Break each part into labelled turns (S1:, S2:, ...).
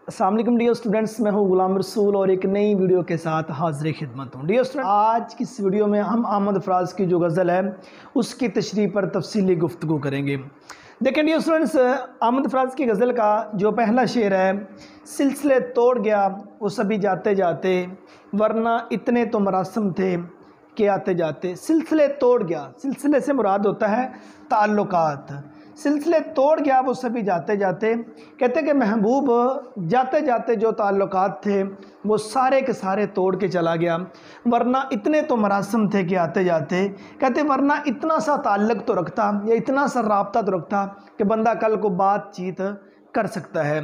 S1: अस्सलाम वालेकुम dear students, मैं हूं गुलाम रसूल और एक नई वीडियो के साथ हाजिर खिदमत हूं। डियर स्टूडेंट, आज की इस वीडियो में हम अहमद फराज की जो गज़ल है उसकी तशरीह पर तफसीली गुफ्तगू करेंगे। देखें डियर स्टूडेंट्स, अहमद फराज की गज़ल का जो पहला शेर है, सिलसिले तोड़ गया वो सभी जाते जाते, वरना इतने तो मरासम थे कि आते जाते। सिलसिले तोड़ गया, सिलसिले से मुराद होता है ताल्लुकात। सिलसिले तोड़ गया वो सभी जाते जाते, कहते कि महबूब जाते जाते जो ताल्लुकात थे वो सारे के सारे तोड़ के चला गया, वरना इतने तो मरासम थे कि आते जाते। कहते वरना इतना सा ताल्लुक़ तो रखता या इतना सा राब्ता तो रखता कि बंदा कल को बातचीत कर सकता है।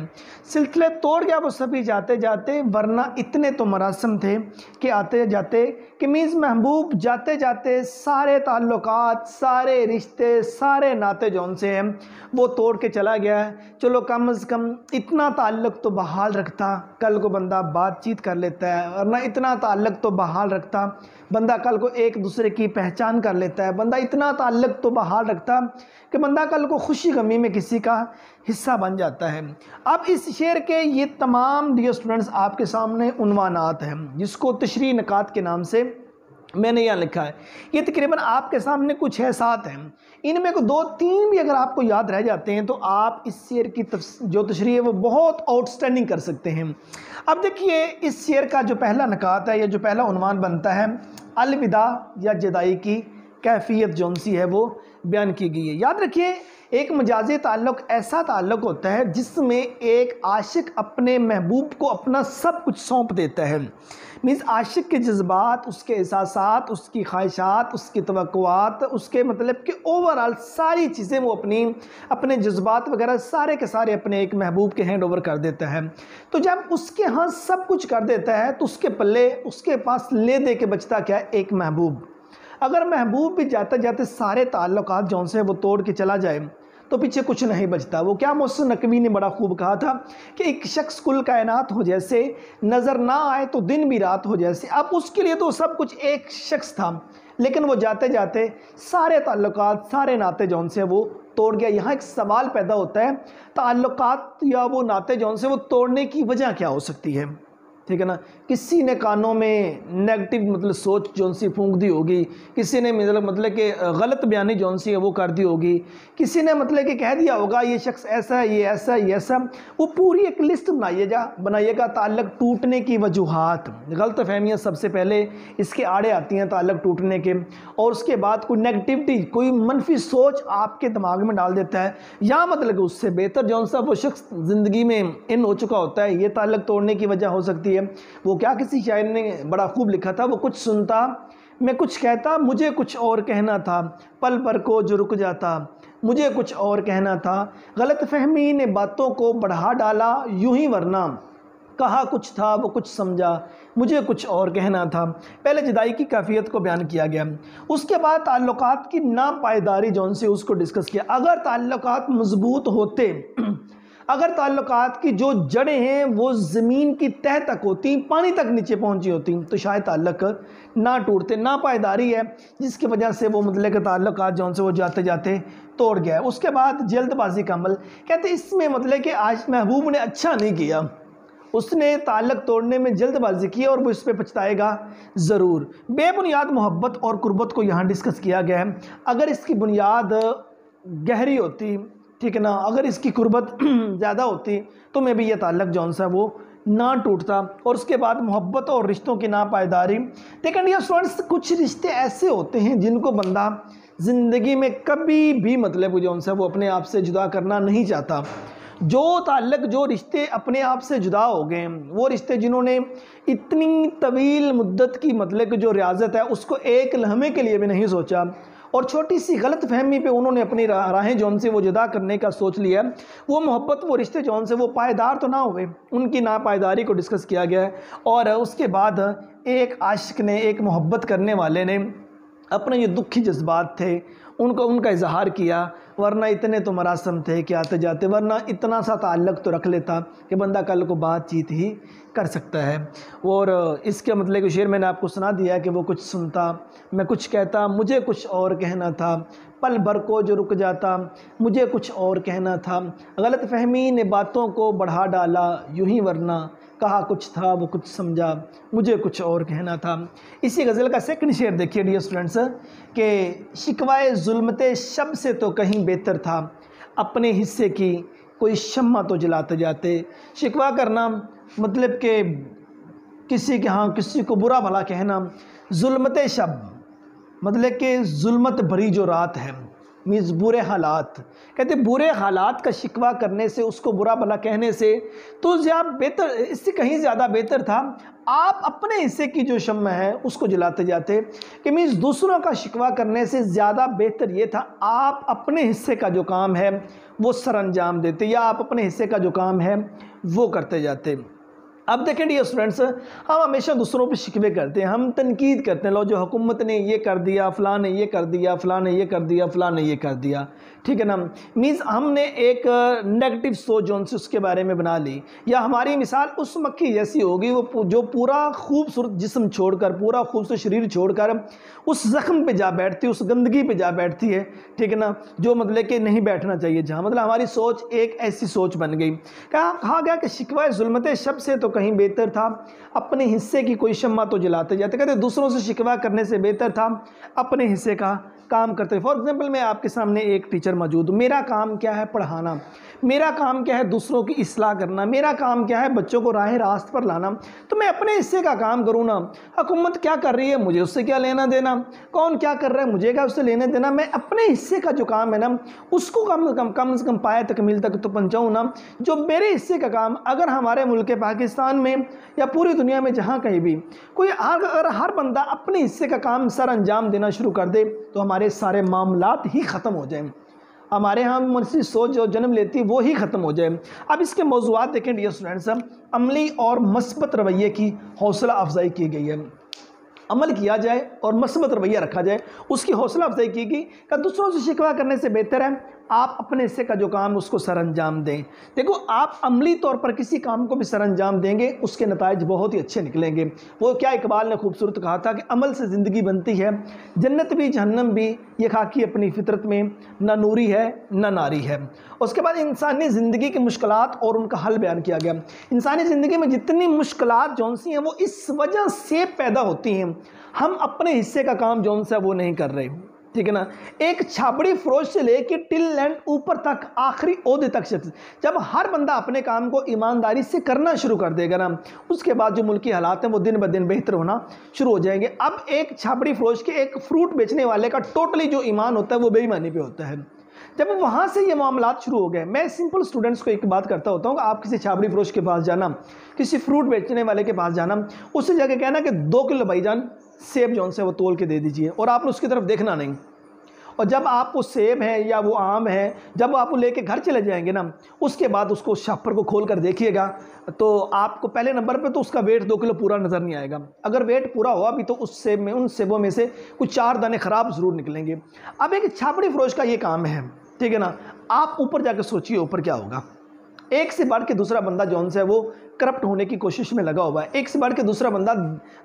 S1: सिलसिले तोड़ गया वो सभी जाते जाते, वरना इतने तो मरासम थे कि आते जाते। कि मीन्स महबूब जाते जाते सारे ताल्लुकात, सारे रिश्ते, सारे नाते जौन से हैं वो तोड़ के चला गया है। चलो कम अज़ कम इतना ताल्लुक़ तो बहाल रखता, कल को बंदा बातचीत कर लेता है, वरना इतना ताल्लुक़ तो बहाल रखता, बंदा कल को एक दूसरे की पहचान कर लेता है, बंदा इतना ताल्लुक़ तो बहाल रखता कि बंदा कल को खुशी गमी में किसी का हिस्सा बन जाता है। अब इस शेर के ये तमाम डियर स्टूडेंट्स आपके सामने उन्वानात हैं, जिसको तशरीह निकात के नाम से मैंने यहाँ लिखा है। ये तकरीबन आपके सामने कुछ है, 7 हैं। इनमें को 2-3 भी अगर आपको याद रह जाते हैं तो आप इस शेर की जो तशरीह है वो बहुत आउटस्टैंडिंग कर सकते हैं। अब देखिए, इस शेर का जो पहला निकात है या जो पहला उन्वान बनता है, अलविदा या जुदाई की कैफियत जौन सी है वो बयान की गई है। याद रखिए, एक मजाजी ताल्लुक़ ऐसा ताल्लुक़ होता है जिसमें एक आशिक अपने महबूब को अपना सब कुछ सौंप देता है। मीन्स आशिक के जज्बात, उसके एहसासात, उसकी ख्वाहिशात, उसकी तवक्कुआत, उसके मतलब कि ओवरऑल सारी चीज़ें वो अपने जज्बात वगैरह सारे के सारे अपने एक महबूब के हैंड ओवर कर देता है। तो जब उसके यहाँ सब कुछ कर देता है तो उसके पल्ले, उसके पास ले दे के बचता क्या है? एक महबूब। अगर महबूब भी जाते जाते सारे ताल्लुकात जौन से वो तोड़ के चला जाए तो पीछे कुछ नहीं बचता। वो क्या मोहसिन नकवी ने बड़ा खूब कहा था कि एक शख्स कुल कायनात हो जैसे, नज़र ना आए तो दिन भी रात हो जैसे। अब उसके लिए तो सब कुछ एक शख्स था, लेकिन वो जाते जाते सारे ताल्लुकात, सारे नाते जौन से वो तोड़ गया। यहाँ एक सवाल पैदा होता है, ताल्लुकात या वो नाते जौन से वो तोड़ने की वजह क्या हो सकती है? ठीक है ना, किसी ने कानों में नेगेटिव मतलब सोच जौन सी फूंक दी होगी, किसी ने मतलब कि गलत बयानी जौन सी है वो कर दी होगी, किसी ने मतलब कि कह दिया होगा ये शख्स ऐसा है, ये ऐसा है, ये ऐसा। वो पूरी एक लिस्ट बनाइएगा ताल्लुक़ टूटने की वजूहात। गलत फहमियाँ सबसे पहले इसके आड़े आती हैं ताल्लुक़ टूटने के, और उसके बाद कोई नेगटिविटी, कोई मनफी सोच आपके दिमाग में डाल देता है, या मतलब उससे बेहतर जौन सा वो शख्स ज़िंदगी में इन हो चुका होता है, ये ताल्लुक़ तोड़ने की वजह हो सकती है। वो क्या किसी शायर ने बड़ा खूब लिखा था, वो कुछ सुनता मैं कुछ कहता, मुझे कुछ और कहना था, पल पर को जो रुक जाता, मुझे कुछ और कहना था, गलत फहमी ने बातों को बढ़ा डाला यूं ही, वरना कहा कुछ था वो कुछ समझा, मुझे कुछ और कहना था। पहले जुदाई की कैफियत को बयान किया गया, उसके बाद ताल्लुकात की नापायदारी जौन से उसको डिस्कस किया। अगर ताल्लुकात मजबूत होते, अगर ताल्लुकात की जो जड़ें हैं वो ज़मीन की तह तक होती, पानी तक नीचे पहुंची होती, तो शायद ताल्लुक ना टूटते। नापायदारी है जिसकी वजह से वो मतलब कि ताल्लुकात जौन से वो जाते जाते तोड़ गया। उसके बाद जल्दबाजी का अमल, कहते इसमें मतलब कि आज महबूब ने अच्छा नहीं किया, उसने ताल्लुक़ तोड़ने में जल्दबाजी की और वो इस पर पछताएगा ज़रूर। बेबुनियाद मोहब्बत और कुर्बत को यहाँ डिस्कस किया गया है। अगर इसकी बुनियाद गहरी होती, ठीक है ना, अगर इसकी कुर्बत ज़्यादा होती तो मैं भी ये ताल्लुक़ जौन सा वो ना टूटता। और उसके बाद मोहब्बत और रिश्तों की नापायदारी। लेकिन ये स्टूडेंट्स, कुछ रिश्ते ऐसे होते हैं जिनको बंदा ज़िंदगी में कभी भी मतलब जौन सा वो अपने आप से जुदा करना नहीं चाहता। जो ताल्लुक़, जो रिश्ते अपने आप से जुदा हो गए, वो रिश्ते जिन्होंने इतनी तवील मुद्दत की मतलब कि जो रियाज़त है उसको एक लम्हे के लिए भी नहीं सोचा, और छोटी सी गलत फहमी पे उन्होंने अपनी राहें जौन से वो जुदा करने का सोच लिया, वो मोहब्बत, वो रिश्ते जौन से वो पायदार तो ना हुए, उनकी नापायदारी को डिस्कस किया गया है। और उसके बाद एक आशिक ने, एक मोहब्बत करने वाले ने अपने जो दुखी जज्बात थे उनका इजहार किया, वरना इतने तो मरासम थे कि आते जाते, वरना इतना सा ताल्लुक़ तो रख लेता कि बंदा कल को बातचीत ही कर सकता है। और इसके मतलब कि शेर मैंने आपको सुना दिया कि वो कुछ सुनता, मैं कुछ कहता, मुझे कुछ और कहना था, पल भर को जो रुक जाता, मुझे कुछ और कहना था, गलत फहमी ने बातों को बढ़ा डाला यूं ही, वरना कहा कुछ था वो कुछ समझा, मुझे कुछ और कहना था। इसी गज़ल का सेकंड शेर देखिए डियर स्टूडेंट्स, कि शिकवाए ज़ुल्मते शब से तो कहीं बेहतर था, अपने हिस्से की कोई शम्मा तो जलाते जाते। शिकवा करना मतलब कि किसी के हाँ किसी को बुरा भला कहना, ज़ुल्मते शब मतलब कि ज़ुल्मत भरी जो रात है, मीन्स बुरे हालात, कहते बुरे हालात का शिकवा करने से, उसको बुरा भला कहने से तो ज़्यादा बेहतर, इससे कहीं ज़्यादा बेहतर था आप अपने हिस्से की जो शम्मा है उसको जलाते जाते। कि मीन्स दूसरों का शिकवा करने से ज़्यादा बेहतर ये था आप अपने हिस्से का जो काम है वो सरअंजाम देते, या आप अपने हिस्से का जो काम है वो करते जाते। अब देखें डियर स्टूडेंट्स, हम हमेशा दूसरों पे शिकवे करते हैं, हम तनकीद करते हैं, लो जो हुकूमत ने ये कर दिया, फ़लाँ ने ये कर दिया, फ़लाँ ने ये कर दिया, फ़लाँ ने ये कर दिया, ठीक है ना। मीन्स हमने एक नेगेटिव सोच जो उनसे उसके बारे में बना ली, या हमारी मिसाल उस मक्खी जैसी होगी वो जो पूरा खूबसूरत जिस्म छोड़कर, पूरा खूबसूरत शरीर छोड़कर उस ज़ख्म पे जा बैठती है, उस गंदगी पे जा बैठती है, ठीक है ना, जो मतलब कि नहीं बैठना चाहिए जहाँ, मतलब हमारी सोच एक ऐसी सोच बन गई। कहा गया कि शिकवा ज़ुल्मते शब से तो कहीं बेहतर था, अपने हिस्से की कोई शम्मा तो जलाते जाते। कहते दूसरों से शिकवा करने से बेहतर था अपने हिस्से का काम करते। फॉर एग्जांपल मैं आपके सामने एक टीचर मौजूद हूँ, मेरा काम क्या है पढ़ाना, मेरा काम क्या है दूसरों की इस्लाह करना, मेरा काम क्या है बच्चों को राह रास्त पर लाना, तो मैं अपने हिस्से का काम करूँ ना। हुकूमत क्या कर रही है मुझे उससे क्या लेना देना, कौन क्या कर रहा है मुझे क्या उससे लेने देना, मैं अपने हिस्से का जो काम है ना उसको कम से कम पाए तकमील तक तो पहुँचाऊँ ना। जो मेरे हिस्से का काम अगर हमारे मुल्क पाकिस्तान में या पूरी दुनिया में जहाँ कहीं भी कोई अगर हर बंदा अपने हिस्से का काम सर अंजाम देना शुरू कर दे तो हमारे सारे मामलात ही ख़त्म हो जाएं, हमारे यहाँ मनसी सोच जो जन्म लेती है वो ही ख़त्म हो जाए। अब इसके मौज़ूआत देखें डियर स्टूडेंट्स, अमली और मस्बत रवैये की हौसला अफजाई की गई है, अमल किया जाए और मस्बत रवैया रखा जाए, उसकी हौसला अफजाई की गई कि दूसरों से शिकवा करने से बेहतर है आप अपने हिस्से का जो काम उसको सरअंजाम दें। देखो आप अमली तौर पर किसी काम को भी सरअंजाम देंगे उसके नताइज बहुत ही अच्छे निकलेंगे। वो क्या इकबाल ने खूबसूरत कहा था कि अमल से ज़िंदगी बनती है, जन्नत भी जहन्नम भी, ये खाकी अपनी फितरत में न नूरी है न नारी है। उसके बाद इंसानी ज़िंदगी की मुश्किलात और उनका हल बयान किया गया। इंसानी ज़िंदगी में जितनी मुश्किलात जौन सी हैं वो इस वजह से पैदा होती हैं हम अपने हिस्से का काम जौन सा वो नहीं कर रहे, ठीक है ना। एक छाबड़ी फरोश से लेकर टिल लैंड ऊपर तक आखिरी ओहदे तक शख्स, जब हर बंदा अपने काम को ईमानदारी से करना शुरू कर देगा ना उसके बाद जो मुल्की हालात हैं वो दिन ब दिन बेहतर होना शुरू हो जाएंगे। अब एक छाबड़ी फरोश के एक फ्रूट बेचने वाले का टोटली जो ईमान होता है वो बेईमानी पे होता है। जब वहाँ से ये मामलात शुरू हो गए, मैं सिंपल स्टूडेंट्स को एक बात करता होता हूँ, आप किसी छाबड़ी फरोश के पास जाना, किसी फ्रूट बेचने वाले के पास जाना, उससे जाके कहना कि 2 किलो भाईजान सेब जौन से वो तोल के दे दीजिए, और आपने उसकी तरफ देखना नहीं। और जब आप वो सेब है या वो आम है जब आप वो लेके घर चले जाएंगे ना उसके बाद उसको शॉपर को खोल कर देखिएगा तो आपको पहले नंबर पे तो उसका वेट 2 किलो पूरा नज़र नहीं आएगा। अगर वेट पूरा हुआ भी तो उस सेब में, उन सेबों में से कुछ 4 दाने ख़राब ज़रूर निकलेंगे। अब एक छापड़ी फरोश का ये काम है, ठीक है ना। आप ऊपर जाकर सोचिए ऊपर क्या होगा। एक से बढ़ के दूसरा बंदा जौन सा है वो करप्ट होने की कोशिश में लगा हुआ है, एक से बढ़ के दूसरा बंदा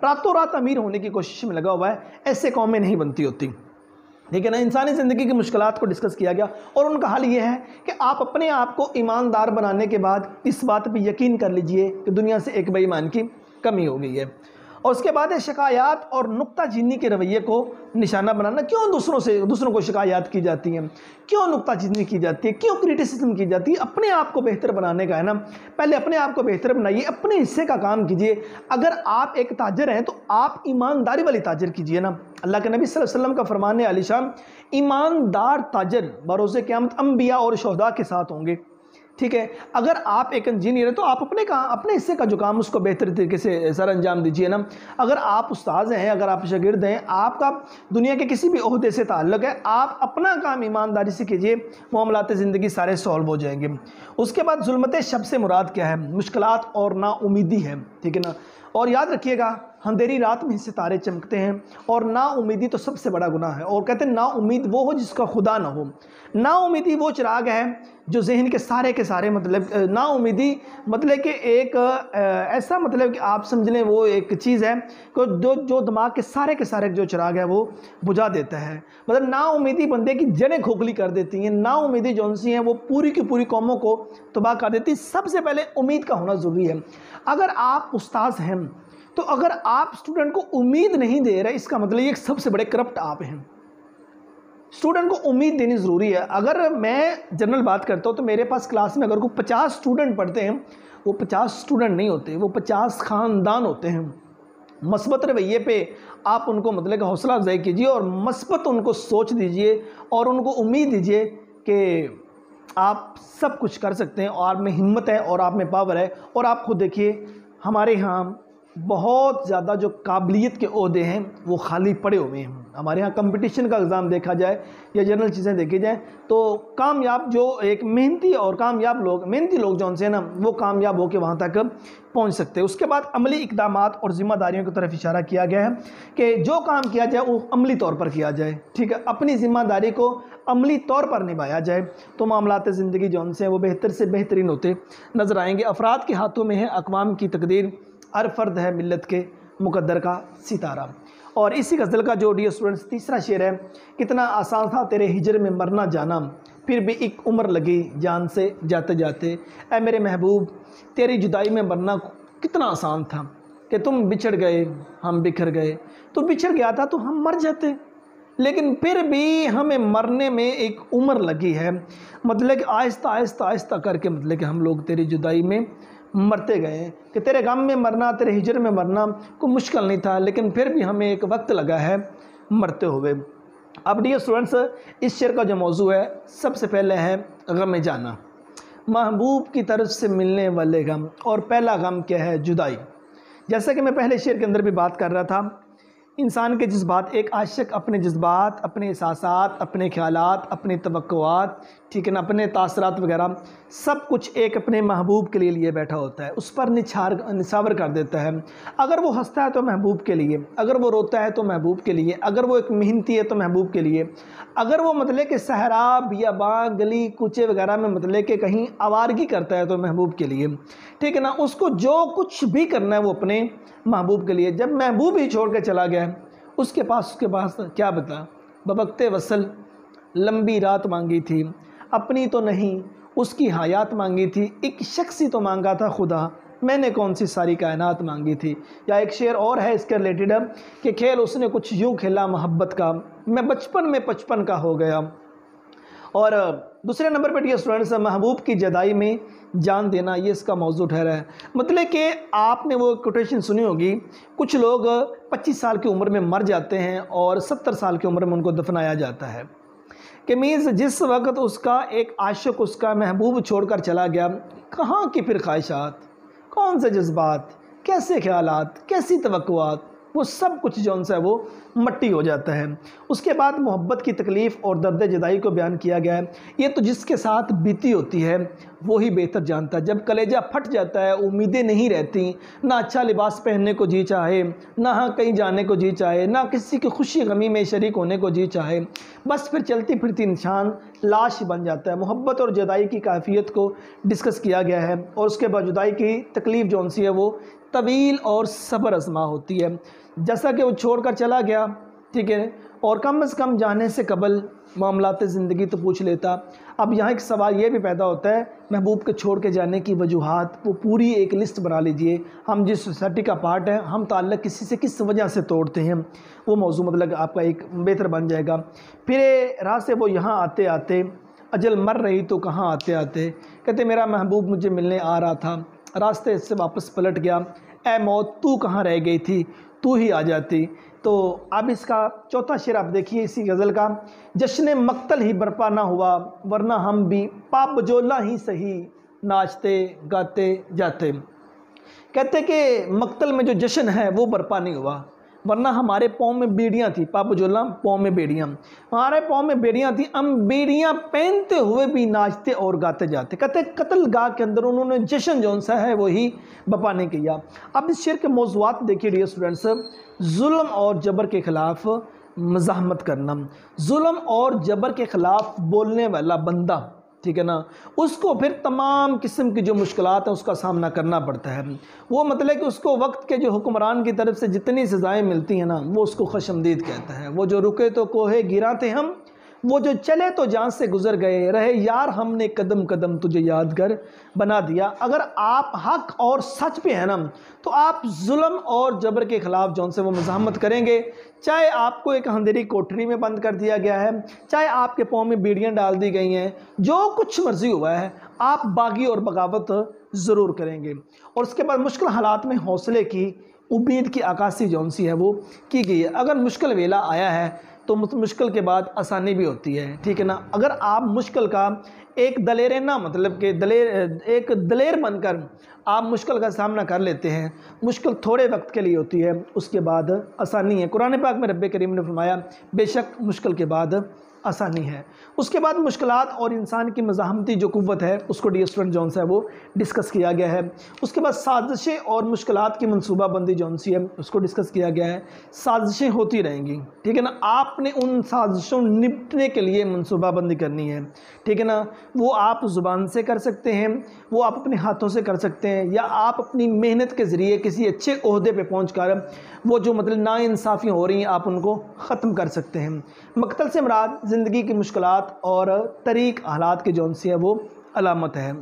S1: रातों रात अमीर होने की कोशिश में लगा हुआ है। ऐसे कौमें नहीं बनती होती, ठीक है ना। इंसानी ज़िंदगी की मुश्किलात को डिस्कस किया गया और उनका हल ये है कि आप अपने आप को ईमानदार बनाने के बाद इस बात पे यकीन कर लीजिए कि दुनिया से एक बेईमान की कमी हो गई है। और उसके बाद शिकायत और नुक्ताचीनी के रवैये को निशाना बनाना। क्यों दूसरों को शिकायत की जाती हैं, क्यों नुक्ताचीनी की जाती है, क्यों क्रिटिसिज्म की जाती है। अपने आप को बेहतर बनाने का है ना, पहले अपने आप को बेहतर बनाइए, अपने हिस्से का काम कीजिए। अगर आप एक ताजर हैं तो आप ईमानदारी वाली ताजर कीजिए ना। अल्लाह के नबी सल्लल्लाहु अलैहि वसल्लम का फरमान है आलिशान, ईमानदार ताजर बरोज़े क़यामत अंबिया और शुहदा के साथ होंगे, ठीक है। अगर आप एक इंजीनियर हैं तो आप अपने हिस्से का जो काम उसको बेहतर तरीके से सर अंजाम दीजिए ना। अगर आप उस्ताद हैं, अगर आप शागिर्द हैं, आपका दुनिया के किसी भी ओहदे से ताल्लुक़ है, आप अपना काम ईमानदारी से कीजिए, मामलात ज़िंदगी सारे सॉल्व हो जाएंगे। उसके बाद ज़ुल्मत शब से मुराद क्या है, मुश्किलात और नाउमीदी है, ठीक है ना। और याद रखिएगा, अंधेरी रात में सितारे चमकते हैं, और ना उम्मीदी तो सबसे बड़ा गुनाह है। और कहते हैं ना उम्मीद वो हो जिसका खुदा ना हो। ना उम्मीदी वो चिराग है जो जहन के सारे मतलब ना उम्मीदी मतलब कि एक ऐसा मतलब कि आप समझ लें वो एक चीज़ है कि जो दिमाग के सारे जो चिराग है वो बुझा देता है। मतलब ना उम्मीदी बंदे की जड़ें खोखली कर देती हैं। ना उम्मीदी जौन सी हैं वो पूरी की पूरी कौमों को तबाह कर देती है। सबसे पहले उम्मीद का होना ज़रूरी है। अगर आप उस्ताद हैं तो अगर आप स्टूडेंट को उम्मीद नहीं दे रहे, इसका मतलब ये सबसे बड़े करप्ट आप हैं। स्टूडेंट को उम्मीद देनी ज़रूरी है। अगर मैं जनरल बात करता हूँ तो मेरे पास क्लास में अगर कोई 50 स्टूडेंट पढ़ते हैं, वो 50 स्टूडेंट नहीं होते, वो 50 ख़ानदान होते हैं। मस्बत रवैये पे आप उनको मतलब कि हौसला अफजाई कीजिए और मस्बत उनको सोच दीजिए और उनको उम्मीद दीजिए कि आप सब कुछ कर सकते हैं, और आप में हिम्मत है और आप में पावर है। और आप खुद देखिए, हमारे यहाँ बहुत ज़्यादा जो काबिलियत के ओहदे हैं वो खाली पड़े हुए हैं। हमारे यहाँ कंपटीशन का एग्ज़ाम देखा जाए या जनरल चीज़ें देखी जाए तो कामयाब जो एक मेहनती और कामयाब लोग, मेहनती लोग जो उनसे ना वो कामयाब होकर वहाँ तक पहुँच सकते हैं। उसके बाद अमली इक़दामात और ज़िम्मेदारियों की तरफ इशारा किया गया है कि जो काम किया जाए वो अमली तौर पर किया जाए। ठीक है, अपनी ज़िम्मेदारी को अमली तौर पर निभाया जाए तो मामलात ज़िंदगी जो उनसे वो बेहतर से बेहतरीन होते नज़र आएंगे। अफराद के हाथों में है अक़वाम की तकदीर, हर फ़र्द है मिल्लत के मुक़द्दर का सितारा। और इसी गज़ल का जो डियर स्टूडेंट्स तीसरा शेर है, कितना आसान था तेरे हिजर में मरना जाना, फिर भी एक उम्र लगी जान से जाते जाते। ऐ मेरे महबूब तेरी जुदाई में मरना कितना आसान था कि तुम बिछड़ गए हम बिखर गए। तो बिछड़ गया था तो हम मर जाते, लेकिन फिर भी हमें मरने में एक उम्र लगी है। मतलब कि आहिस्ता आहिस्ता आहिस्ता करके मतलब कि हम लोग तेरी जुदाई में मरते गए कि तेरे गम में मरना, तेरे हिजर में मरना कोई मुश्किल नहीं था, लेकिन फिर भी हमें एक वक्त लगा है मरते हुए। अब डियर स्टूडेंट्स, इस शेर का जो मौजू है सबसे पहले है गम जाना, महबूब की तरफ से मिलने वाले गम। और पहला गम क्या है? जुदाई। जैसा कि मैं पहले शेर के अंदर भी बात कर रहा था, इंसान के जज्बात, एक आशिक अपने जज्बात, अपने एहसासात, अपने ख्यालात, अपने तवक्कुआत, ठीक है ना, अपने तासरात वगैरह सब कुछ एक अपने महबूब के लिए बैठा होता है, उस पर निछावर कर देता है। अगर वो हंसता है तो महबूब के लिए, अगर वो रोता है तो महबूब के लिए, अगर वो एक मेहनती है तो महबूब के लिए, अगर वो मतलब कि सहरा बियाबान गली कूचे वगैरह में मतलब कि कहीं आवारगी करता है तो महबूब के लिए, ठीक है ना। उसको जो कुछ भी करना है वो अपने महबूब के लिए। जब महबूब ही छोड़ के चला गया उसके पास क्या बता, बबकते वसल लंबी रात मांगी थी, अपनी तो नहीं उसकी हयात मांगी थी, एक शख्स ही तो मांगा था खुदा, मैंने कौन सी सारी कायनात मांगी थी। या एक शेर और है इसके रिलेटेड कि खेल उसने कुछ यूँ खेला मोहब्बत का, मैं बचपन में 55 का हो गया। और दूसरे नंबर पर डियर स्टूडेंट्स, महबूब की जदाई में जान देना, ये इसका मौजू ठहरा है। मतलब कि आपने वो कोटेशन सुनी होगी, कुछ लोग 25 साल की उम्र में मर जाते हैं और 70 साल की उम्र में उनको दफनाया जाता है। कि मीन्स जिस वक्त उसका एक आशिक उसका महबूब छोड़कर चला गया, कहाँ की फिर ख्वाहिशात, कौन से जज्बात, कैसे ख्यालात, कैसी तवक्कुआत, वो सब कुछ जो उनसे वो मट्टी हो जाता है। उसके बाद मोहब्बत की तकलीफ़ और दर्द जुदाई को बयान किया गया है। ये तो जिसके साथ बीती होती है वो ही बेहतर जानता है। जब कलेजा फट जाता है, उम्मीदें नहीं रहती, ना अच्छा लिबास पहनने को जी चाहे, ना हाँ कहीं जाने को जी चाहे, ना किसी की खुशी गमी में शरीक होने को जी चाहे, बस फिर चलती फिरती इंसान लाश बन जाता है। मोहब्बत और जुदाई की कैफियत को डिस्कस किया गया है और उसके बाद जुदाई की तकलीफ़ जो सी है वो तवील और सब्र आज़मा होती है। जैसा कि वो छोड़कर चला गया, ठीक है, और कम से कम जाने से कबल मामलात ज़िंदगी तो पूछ लेता। अब यहाँ एक सवाल ये भी पैदा होता है, महबूब के छोड़ के जाने की वजूहात, वो पूरी एक लिस्ट बना लीजिए। हम जिस सोसाइटी का पार्ट है, हम ताल्लुक़ किसी से किस वजह से तोड़ते हैं, वो मौजू मतलब आपका एक बेहतर बन जाएगा। फिर राह से वो यहाँ आते आते अजल मर रही तो कहाँ आते आते, कहते मेरा महबूब मुझे मिलने आ रहा था, रास्ते से वापस पलट गया, ऐ मौत तू कहाँ रह गई थी, तू ही आ जाती। तो अब इसका चौथा शेर आप देखिए इसी गज़ल का, जश्न मक्तल ही बर्पा ना हुआ वरना हम भी पाप बजोला ही सही नाचते गाते जाते। कहते कि मक्तल में जो जश्न है वो बर्पा नहीं हुआ, वरना हमारे पाँव में बेड़ियाँ थी। पाप जोला पाँव में बेड़ियाँ, हमारे पाँव में बेड़ियाँ थी, हम बेड़ियाँ पहनते हुए भी नाचते और गाते जाते। कहते कत्ल गाह के अंदर उन्होंने जश्न जौन सा है वही बपा ने किया। अब इस शेर के मौज़ूआत देखिए डियर स्टूडेंट्स, जुल्म और जबर के ख़िलाफ़ मज़ाहमत करना, जुल्म और जबर के ख़िलाफ़ बोलने वाला बंदा, ठीक है ना, उसको फिर तमाम किस्म की जो मुश्किलात हैं उसका सामना करना पड़ता है। वो मतलब कि उसको वक्त के जो हुक्मरान की तरफ से जितनी सज़ाएँ मिलती हैं ना, वो उसको खुशमदीद कहता है। वो जो रुके तो कोहे गिरा थे हम, वो जो चले तो जान से गुजर गए, रहे यार हमने कदम कदम तुझे यादगार बना दिया। अगर आप हक और सच पे हैं ना, तो आप जुल्म और जबर के ख़िलाफ़ जौन से वो मज़ाहमत करेंगे। चाहे आपको एक अंधेरी कोठरी में बंद कर दिया गया है, चाहे आपके पाँव में बेड़ियाँ डाल दी गई हैं, जो कुछ मर्ज़ी हुआ है, आप बागी और बगावत ज़रूर करेंगे। और उसके बाद मुश्किल हालात में हौसले की उम्मीद की अक्कासी जौन सी है वो की गई है। अगर मुश्किल वेला आया है तो मुश्किल के बाद आसानी भी होती है, ठीक है ना। अगर आप मुश्किल का एक दलेर ना मतलब कि एक दलेर बनकर आप मुश्किल का सामना कर लेते हैं, मुश्किल थोड़े वक्त के लिए होती है, उसके बाद आसानी है। कुरान पाक में रब्बे करीम ने फरमाया बेशक मुश्किल के बाद आसानी है। उसके बाद मुश्किलात और इंसान की मज़ाहमती जो कुव्वत है उसको डियर स्टूडेंट जौन सा है वो डिस्कस किया गया है। उसके बाद साजिशें और मुश्किलात की मनसूबाबंदी जौन सी है उसको डिस्कस किया गया है। साजिशें होती रहेंगी, ठीक है ना, आपने उन साजिशों निपटने के लिए मनसूबाबंदी करनी है, ठीक है ना। वो आप ज़ुबान से कर सकते हैं, वो आप अपने हाथों से कर सकते हैं, या आप अपनी मेहनत के ज़रिए किसी अच्छे ओहदे पे पहुंचकर वो जो मतलब नाइंसाफ़ियाँ हो रही हैं आप उनको ख़त्म कर सकते हैं। मकतल से मुराद ज़िंदगी की मुश्किलात और तरीक़ हालात की जौन सी है वो अलामत है,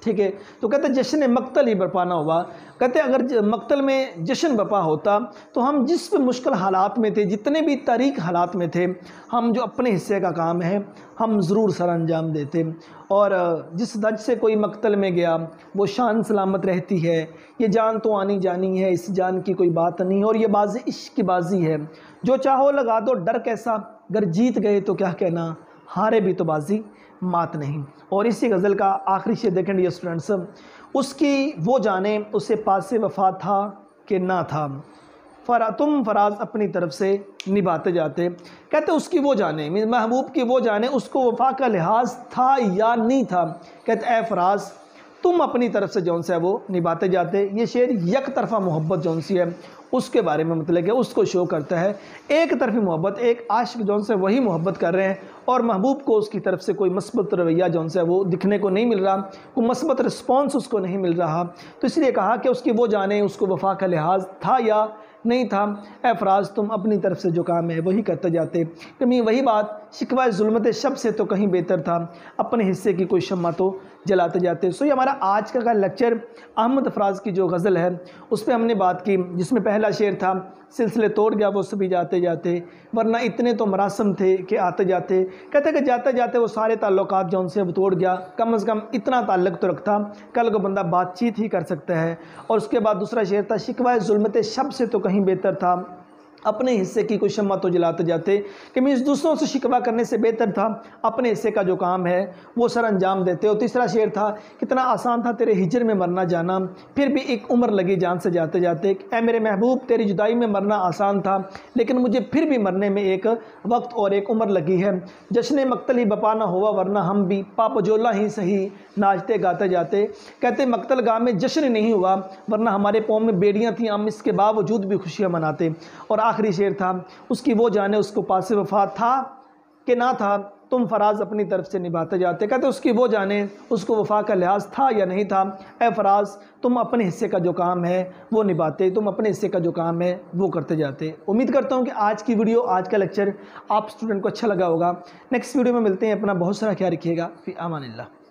S1: ठीक है। तो कहते जश्न मकतल ही बरपा ना हुआ। कहते अगर मकतल में जश्न बपा होता तो हम जिस भी मुश्किल हालात में थे, जितने भी तारीख हालात में थे, हम जो अपने हिस्से का काम है हम ज़रूर सर अंजाम देते। और जिस दज से कोई मकतल में गया वो शान सलामत रहती है। ये जान तो आनी जानी है, इस जान की कोई बात नहीं। और ये बाजी इश्क की बाजी है, जो चाहो लगा दो डर कैसा, अगर जीत गए तो क्या कहना, हारे भी तो बाजी मात नहीं। और इसी गज़ल का आखिरी शेर देखें डियर स्टूडेंट्स, उसकी वो जाने उसे पासे वफा था कि ना था, तुम फराज अपनी तरफ से निभाते जाते। कहते उसकी वो जाने, महबूब की वो जाने उसको वफा का लिहाज था या नहीं था। कहते ए फराज तुम अपनी तरफ से जौन सा है वो निभाते जाते। ये शेर एक तरफा मोहब्बत जौन सी है उसके बारे में मतलब कि उसको शो करता है। एक तरफी मोहब्बत, एक आशिक जौन से वही मोहब्बत कर रहे हैं और महबूब को उसकी तरफ से कोई मस्बत रवैया जौन सा है वो दिखने को नहीं मिल रहा, कोई मस्बत रिस्पॉन्स उसको नहीं मिल रहा। तो इसलिए कहा कि उसकी वो जाने उसको वफा का लिहाज था या नहीं था। ए फराज तुम अपनी तरफ से जो काम है वही करते जाते। कहीं वही बात शिकवा जुल्मत शब से तो कहीं बेहतर था, अपने हिस्से की कोई शम्मा तो जलाते जाते। सो ये हमारा आज का लेक्चर अहमद फराज की जो गज़ल है उस पर हमने बात की, जिसमें पहला शेर था सिलसिले तोड़ गया वो सभी जाते जाते, वरना इतने तो मरासम थे कि आते जाते। कहते कि जाते जाते वो सारे ताल्लुकात जो उनसे वो तोड़ गया, कम से कम इतना ताल्लुक तो रखता, कल को बंदा बातचीत ही कर सकता है। और उसके बाद दूसरा शेर था शिकवा जुल्मत शब से तो कहीं बेहतर था, अपने हिस्से की कोई शम्मा तो जलाते जाते। कि मीन्स दूसरों से शिकवा करने से बेहतर था अपने हिस्से का जो काम है वो सर अंजाम देते। और तीसरा शेर था कितना आसान था तेरे हिजर में मरना जाना, फिर भी एक उम्र लगी जान से जाते जाते। ऐ मेरे महबूब तेरी जुदाई में मरना आसान था, लेकिन मुझे फिर भी मरने में एक वक्त और एक उम्र लगी है। जश्न मकतल ही बपा ना हुआ, वरना हम भी पापजोला ही सही नाचते गाते जाते। कहते मकतल गाह में जश्न नहीं हुआ, वरना हमारे पाँव में बेड़ियाँ थीं, हम इसके बावजूद भी खुशियाँ मनाते। और आखिरी शेर था उसकी वो जाने उसको पासे वफा था कि ना था, तुम फराज अपनी तरफ से निभाते जाते। कहते उसकी वो जाने उसको वफा का लिहाज था या नहीं था। ए फराज तुम अपने हिस्से का जो काम है वो निभाते, तुम अपने हिस्से का जो काम है वो करते जाते। उम्मीद करता हूँ कि आज की वीडियो, आज का लेक्चर आप स्टूडेंट को अच्छा लगा होगा। नेक्स्ट वीडियो में मिलते हैं। अपना बहुत सारा ख्याल रखिएगा। फी अमानिल्लाह।